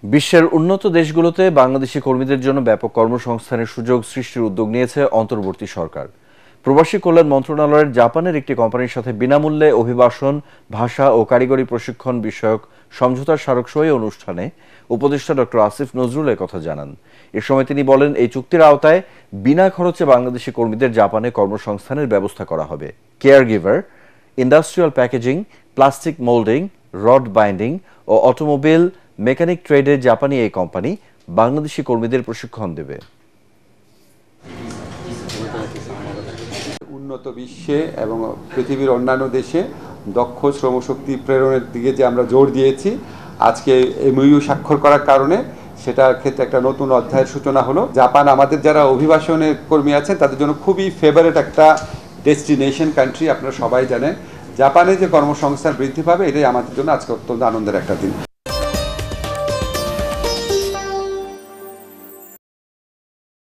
বিশ্বের উন্নত দেশগুলোতে বাংলাদেশি কর্মীদের জন্য ব্যাপক কর্মসংস্থানের সুযোগ সৃষ্টির উদ্যোগ নিয়েছে অন্তর্বর্তী সরকার। প্রবাসী কল্যাণ মন্ত্রণালয়ের জাপানের একটি কোম্পানির সাথে বিনামূল্যে অভিবাসন, ভাষা ও কারিগরি প্রশিক্ষণ বিষয়ক সমঝোতার স্মারক সই অনুষ্ঠানে উপদেষ্টা ডক্টর আসিফ নজরুল কথা জানান। এ সময় তিনি বলেন, এই চুক্তির আওতায় বিনা খরচে বাংলাদেশি কর্মীদের জাপানে কর্মসংস্থানের ব্যবস্থা করা হবে। Care giver, industrial packaging, plastic moulding, rod binding ও অটোমোবাইল মেকানিক ট্রেডে জাপানি এই কোম্পানি বাংলাদেশি কর্মীদের প্রশিক্ষণ দেবে। উন্নত বিশ্বে এবং পৃথিবীর অন্যান্য দেশে দক্ষ শ্রমশক্তি প্রেরণের দিকে যে আমরা জোর দিয়েছি, আজকে এমইউ স্বাক্ষর করার কারণে সেটার ক্ষেত্রে একটা নতুন অধ্যায়ের সূচনা হলো। জাপান আমাদের যারা অভিবাসনের কর্মী আছেন তাদের জন্য খুবই ফেভারিট একটা ডেস্টিনেশন কান্ট্রি। আপনারা সবাই জানেন জাপানে যে কর্মসংস্থান বৃদ্ধি পাবে, এটাই আমাদের জন্য আজকে অত্যন্ত আনন্দের একটা দিন।